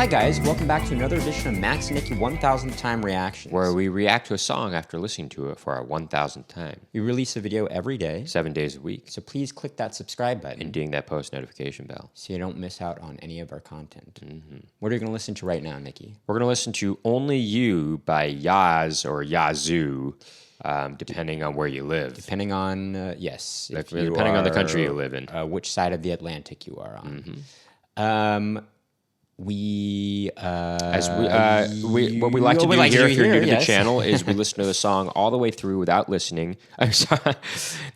Hi guys, welcome back to another edition of Max and Nicky 1000th Time Reactions. Where we react to a song after listening to it for our 1000th time. We release a video every day. 7 days a week. So please click that subscribe button. And ding that post notification bell. So you don't miss out on any of our content. What are you going to listen to right now, Nicky? We're going to listen to Only You by Yaz or Yazoo, depending on where you live. Depending on, yes. Depending on the country you live in. Which side of the Atlantic you are on. What we like to do here, if you're new to the channel, is we listen to the song all the way through without listening. I'm sorry,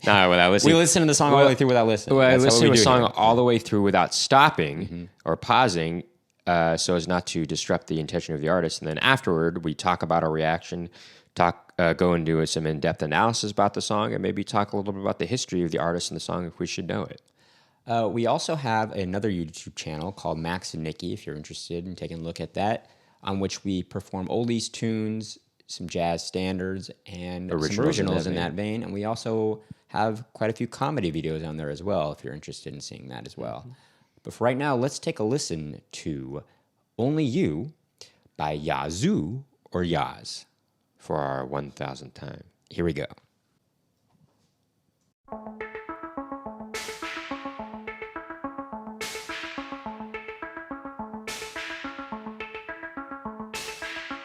not without listening. We listen to the song all the way through without listening. Well, I listen to a song all the way through without stopping or pausing, so as not to disrupt the intention of the artist. And then afterward, we talk about our reaction, go and do some in-depth analysis about the song, and maybe talk a little bit about the history of the artist and the song if we should know it. We also have another YouTube channel called Max and Nicky, if you're interested in taking a look at that, on which we perform oldies tunes, some jazz standards, and some originals in that vein. And we also have quite a few comedy videos on there as well, if you're interested in seeing that as well. But for right now, let's take a listen to Only You by Yazoo or Yaz for our 1000th time. Here we go.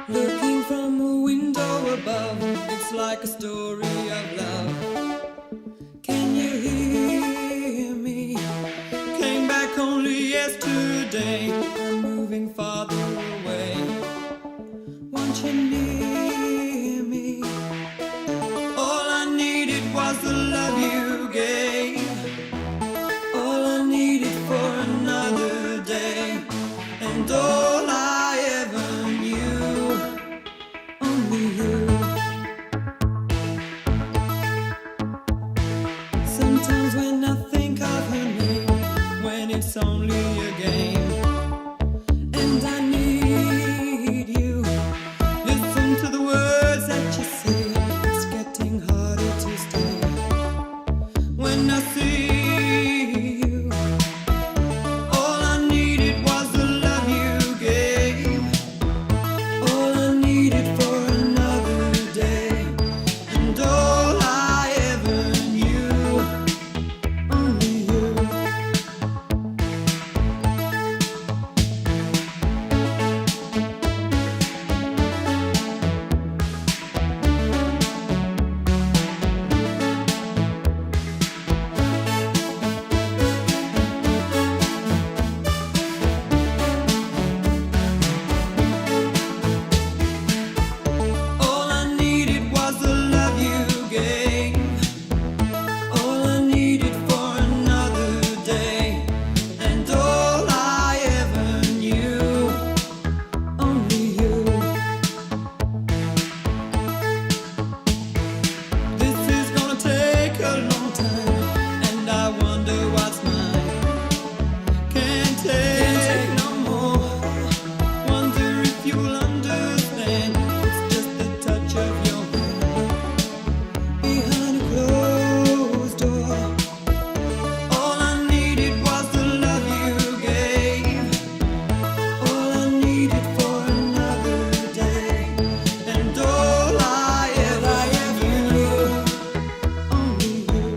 Looking from a window above, it's like a story of love. Can you hear me? Came back only yesterday. I'm moving farther away. Want you near me? All I needed was the love you gave. All I needed for another day. And all I ever knew. Only you. Sometimes when I think of her name, when it's only a game, and I need you. Listen to the words that you say. It's getting harder to stay. When I see you, all I needed was the love you gave. All I needed for another day, and all I ever knew. Only you. All I needed was the love you gave. All I needed for another day, and all I ever knew. Only you. This is gonna take a long time, and I wonder what's mine. Can't take no more. Wonder if you'll understand. It's just the touch of your hand behind a closed door. All I needed was the love you gave. All I needed for another day, and all I ever knew. Only you.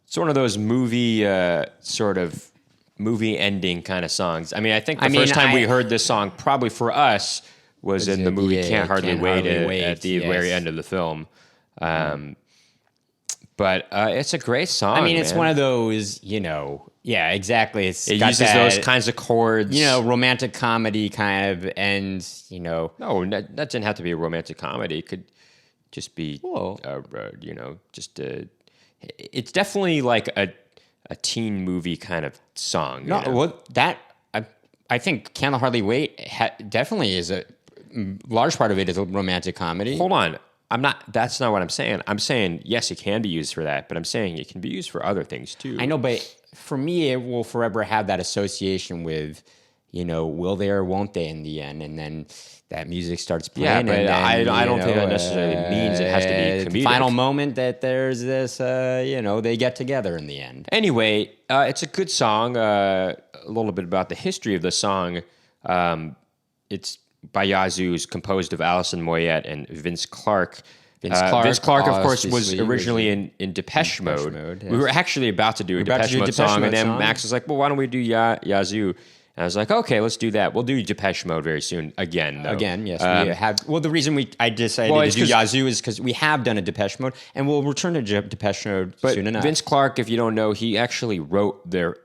It's one of those movie sort of movie ending kind of songs. I mean, I think the first time we heard this song, probably for us, was in the movie Can't Hardly Wait at the very end of the film. But it's a great song. I mean, it's man. one of those, you know, yeah, exactly. It got uses those kinds of chords. you know, romantic comedy kind of, and you know, No, that doesn't have to be a romantic comedy. It could just be, you know, just it's definitely like a teen movie kind of song. no, you know? well, that I think Can Hardly Wait definitely is a large part of it is a romantic comedy. Hold on. That's not what I'm saying. I'm saying, yes, it can be used for that, but I'm saying it can be used for other things too. I know, but for me, it will forever have that association with, you know, will they or won't they in the end, and then that music starts playing. Yeah, but and then, I don't think that necessarily means it has to be comedic. Final moment that there's this, you know, they get together in the end. Anyway, it's a good song. A little bit about the history of the song. It's by Yazoo, is composed of Alison Moyet and Vince Clarke. Vince Clarke, of course, was originally in Depeche Mode. Yes. We were actually about to do a Depeche Mode song, and then Max was like, well, why don't we do Yazoo? And I was like, okay, let's do that. We'll do Depeche Mode very soon. Again, though. Again, yes. We have. Well, the reason I decided to do Yazoo is because we have done a Depeche Mode, and we'll return to Depeche Mode soon enough. Vince Clarke, if you don't know, he actually wrote their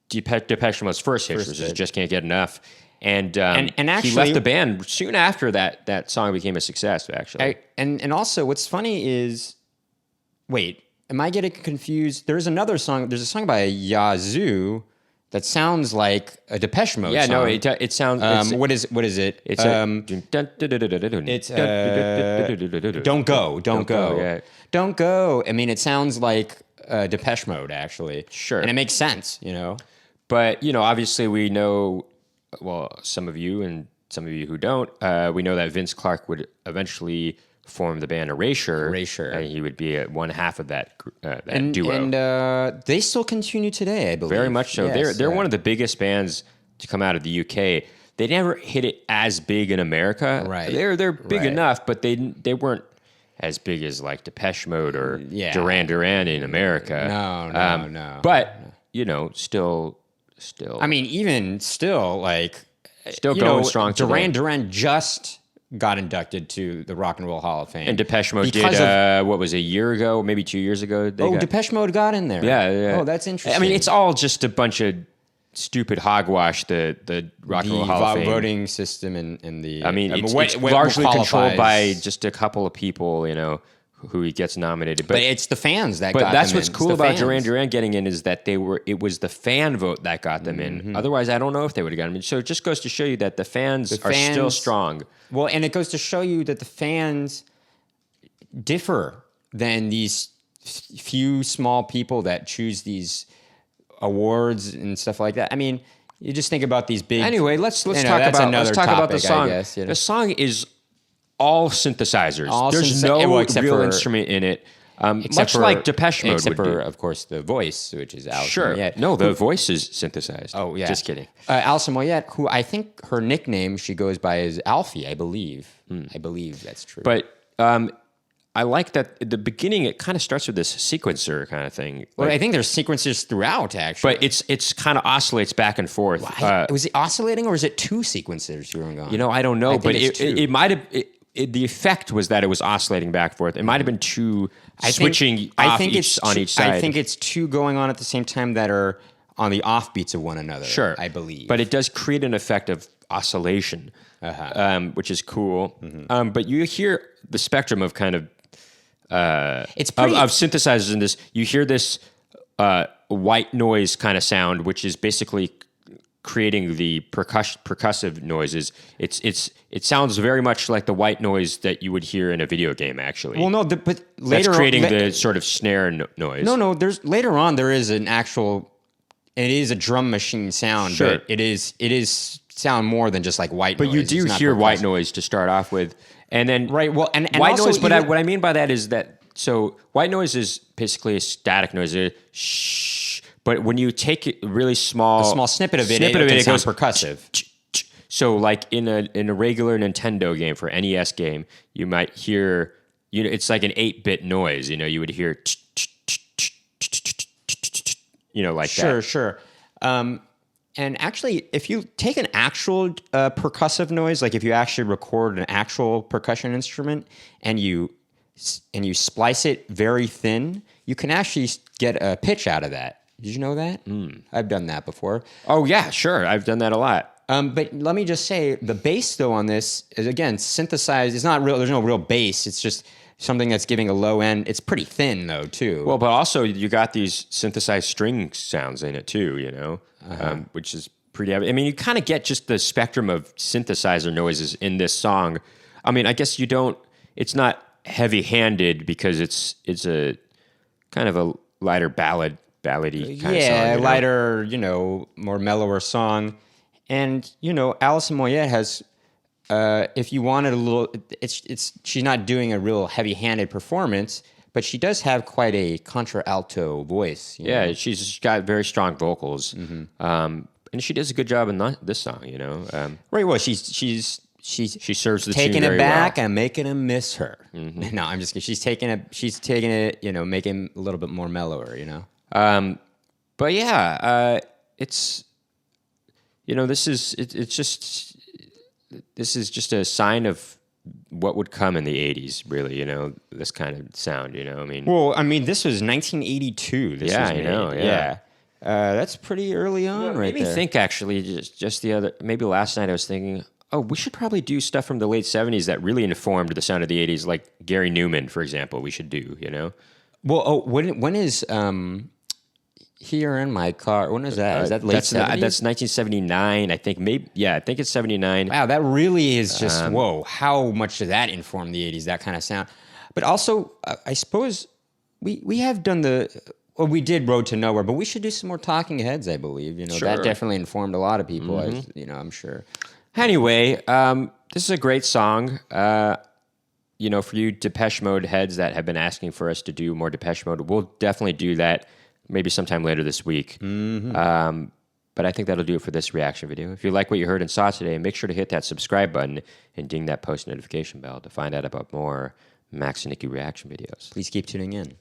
Depeche Mode's first hit, which is Just Can't Get Enough. And actually, he left the band soon after that song became a success, actually. And also, what's funny is, wait, am I getting confused? There's another song. There's a song by Yazoo that sounds like a Depeche Mode song. Yeah, no, it sounds. What is it? It's Don't Go. Yeah. Don't Go. I mean, it sounds like Depeche Mode, actually. Sure. And it makes sense, you know? But, you know, obviously we know, well, some of you and some of you who don't, we know that Vince Clarke would eventually form the band Erasure. And he would be one half of that duo. And they still continue today, I believe. Very much so. Yes, they're one of the biggest bands to come out of the UK. They never hit it as big in America. Right. They're big enough, but they weren't as big as like Depeche Mode or Duran Duran in America. No. But, you know, still. I mean, even still, like... Still going strong today. Duran just got inducted to the Rock and Roll Hall of Fame. And Depeche Mode did, what was it, a year ago, maybe 2 years ago? Depeche Mode got in there. Yeah. Oh, that's interesting. I mean, it's all just a bunch of stupid hogwash, the Rock and Roll Hall of Fame. Voting system and the... I mean, it's largely controlled by just a couple of people, you know, who he gets nominated. But it's the fans that got them in. But that's what's cool about Duran Duran getting in is that it was the fan vote that got them in. Otherwise, I don't know if they would have gotten in. So it just goes to show you that the fans are still strong. Well, and it goes to show you that the fans differ than these few small people that choose these awards and stuff like that. I mean, you just think about these big... Anyway, let's talk about the song. The song is all synthesizers. There's no real instrument in it. Much like Depeche Mode except would for, be. of course, the voice, which is Alison Sure. Moyet. No, the voice is synthesized. Oh, yeah. Just kidding. Alison Moyet, who I think her nickname she goes by is Alfie, I believe. I believe that's true. But I like that at the beginning it kind of starts with this sequencer kind of thing. Well, I think there's sequences throughout, actually. But it's kind of oscillates back and forth. Was it oscillating or is it two sequencers going on? You know, I don't know. But it might have... the effect was that it was oscillating back and forth. It might have been two switching on each side. I think it's two going on at the same time that are on the offbeats of one another. Sure. I believe. But it does create an effect of oscillation, which is cool. But you hear the spectrum of kind of of synthesizers in this. You hear this white noise kind of sound, which is basically creating the percussive noises. It sounds very much like the white noise that you would hear in a video game, actually. Well, no, but later that's creating the sort of snare noise. No, there's later on there is an actual. It is a drum machine sound, sure. But it is sound more than just like white noise. But you do hear white noise to start off with, and then right. Well, and white also noise. But what I mean by that is that white noise is basically a static noise. Shh. But when you take it really small, a small snippet of it, it goes percussive. So, like in a regular Nintendo game for NES game, you might hear, you know, it's like an 8-bit noise. You know, you would hear, you know, like that. Sure. And actually, if you take an actual percussive noise, like if you actually record an actual percussion instrument and you splice it very thin, you can actually get a pitch out of that. Did you know that? I've done that before. Oh yeah, sure. I've done that a lot. But let me just say, the bass though on this is again synthesized. It's not real. There's no real bass. It's just something that's giving a low end. It's pretty thin though too. Well, but also you got these synthesized string sounds in it too. You know, which is pretty. I mean, you kind of get just the spectrum of synthesizer noises in this song. I mean, I guess you don't. It's not heavy-handed because it's a kind of a lighter ballady kind of song. Yeah, lighter, more mellower song. And, Alison Moyet has, if you wanted a little, she's not doing a real heavy-handed performance, but she does have quite a contralto voice. Yeah, she's got very strong vocals. And she does a good job in this song, Right, well, she serves the taking tune it very back well. and making him miss her. No, I'm just kidding. She's taking it, making a little bit more mellower, But yeah, it's this is just a sign of what would come in the 80s, really, this kind of sound, I mean. Well, I mean, this was 1982. This was made. Yeah. That's pretty early on, right Maybe there. think actually just maybe last night I was thinking, oh, we should probably do stuff from the late 70s that really informed the sound of the 80s, like Gary Newman, for example, we should do, Well, when is Here in My Car? When is that? Is that late 70s? That's 1979, I think. I think it's 79. Wow, that really is just, whoa, how much does that inform the 80s, that kind of sound? But also, I suppose we have done we did Road to Nowhere, but we should do some more Talking Heads, I believe. Sure. That definitely informed a lot of people, I'm sure. Anyway, this is a great song. For you Depeche Mode heads that have been asking for us to do more Depeche Mode, we'll definitely do that maybe sometime later this week. But I think that'll do it for this reaction video. If you like what you heard and saw today, make sure to hit that subscribe button and ding that post notification bell to find out about more Max and Nicky reaction videos. Please keep tuning in.